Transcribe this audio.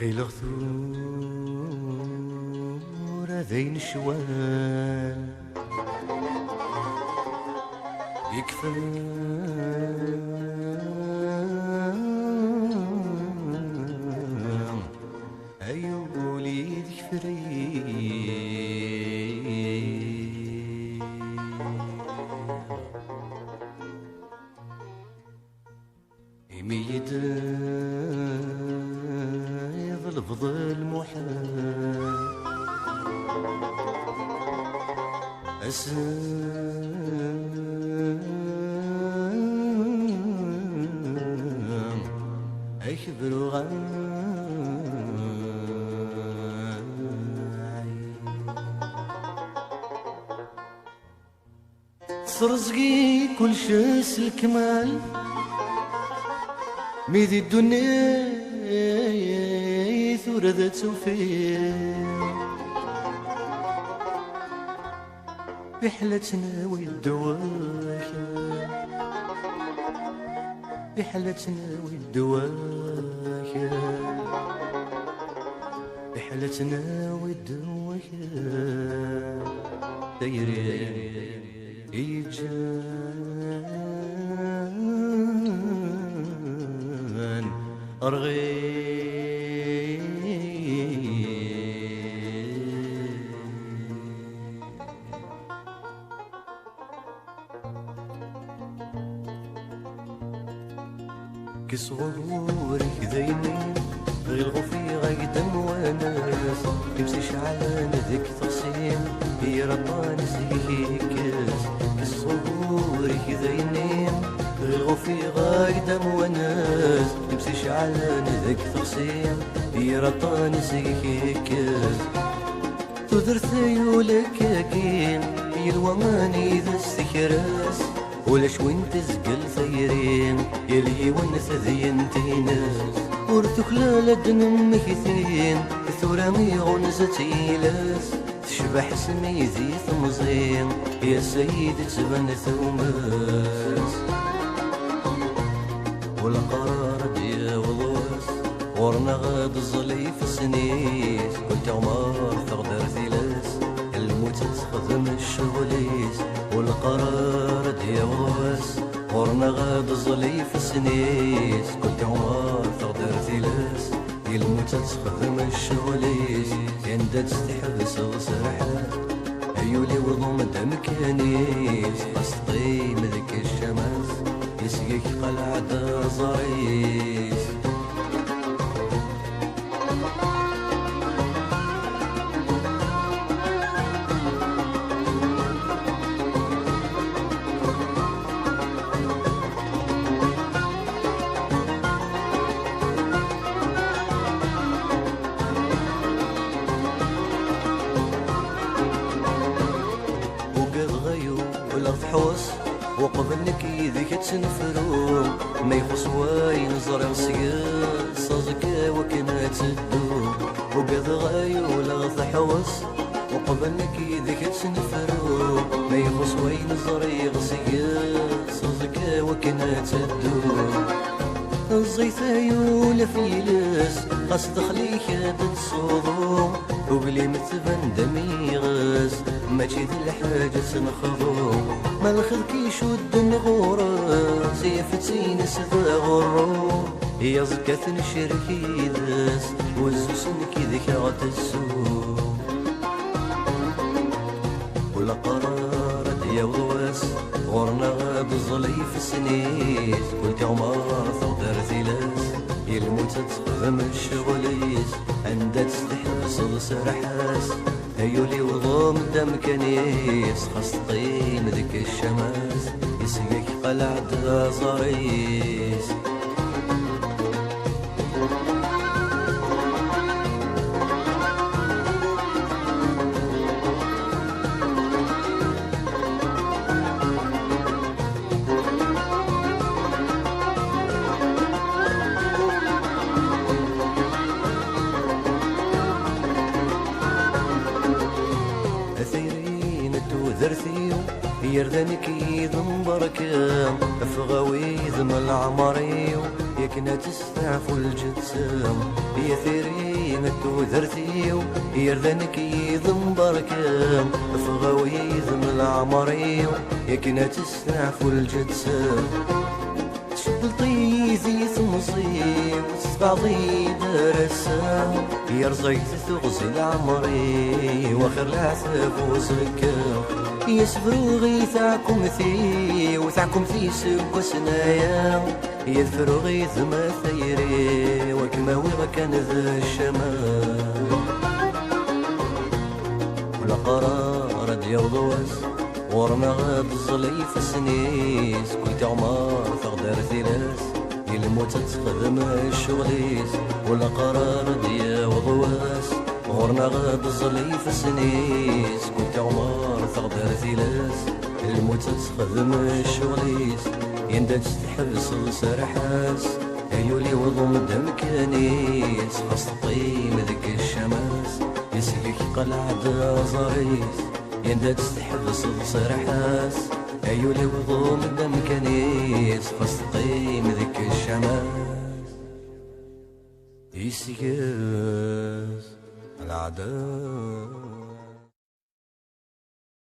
غير ثور ذين الشوان يكفى أيولي ذكفري يميد يظلفظ المحال أسام أكبر غاي صرزقي كل شيء الكمال ميدي الدنيا ثورة ذات توفيق بحلتنا والدواخل بحلتنا والدواخل بحلتنا والدواخل دايرين يجان أرغي كصغورك ذيني غير غفي غيدم وناس يمسي شعلان ذيك تغسيل هي رطاني سيكيكس كصغورك ذيني غير غفي غيدم وناس يمسي شعلان ذيك تغسيل هي رطاني سيكيكس تدرثي ولك ياكين هي الوماني ذا السكراس ولاش وين تزقل ثيرين يلي ونس ذينتيناس ورثو خلال دن مكثين ثورامي غنزة إيلاس تشبح سمي ذي ثمزين يا سيد تبان ثوماس والقرار ديا والواس ورنا غاد الظليف السنيس قلت عمار تغدر ثلاس الموت تخدم الشغليس والقرار ديا والواس ورنا غاد الظليف السنيس قلت عمار تغدر ثلاس الموت تخدم الشغليس يندد تحبس وسرحات عيولي وضم دمكانيس قصدي مذك الشمس يسقيك قلعة زريس حوس وقبلك ذيك تنفرو ما يخص واين زرع سياد صازك وكنا تدو وقد غايو لغث حوس وقبلك ذيك تنفرو ما يخص واين زرع سياد صازك وكنا تدو الزيت عيول فيلاس قصد خليك تتصوضو وبلي متبان دمي غاز ماشي ذي الحاجة نخضو ما الخذ كيشد نغوراس يفتين سذا غرو هي زكاة نشركي داس وزوسن كذاك غتسو ولا قرار ديا وضواس غورنا غاب الظليف السنيس قلت عمار ثغدر ثلاث يلموت تخدم الشغليس عندها تستحبس وسرحاس هيولي وضم دم كنيس خاص طين ذيك الشماس يسقيك قلعة زريس ذرثيو يردنك يذم بركام أفغاوي ذم العمريو يكنا تستعفو الجسام يا ثيري نتو ذرتيو يردنك يذم بركام أفغاوي ذم العمريو يكنا تستعفو الجسام تشبلطي زي ثمصي وتسبعطي درسام يرزق تغزي العمري واخر العسف وسكام يسفرو غيثاكم ثي وثاكم ثي سب سنايا يذفرو غيث ما ثيري وكما هو كان ذا الشمال ولا قرار ديال ضواس ورنا غاب الظلي في السنيس كنت عمار تغدر ثلاث الموت تخدم الشغليس ولا قرار ديال ضواس ورنا غاب الظلي في السنيس كنت عمار تغدر ثلاث الموت تخدم الشغليس يندج تحبس السرحاس عيولي وضم دم كانيس خاص طيم ذك الشماس يسيك قلع زريس يندج تحبس السرحاس عيولي وضم دم كانيس خاص طيم ذك الشماس يسيك العداء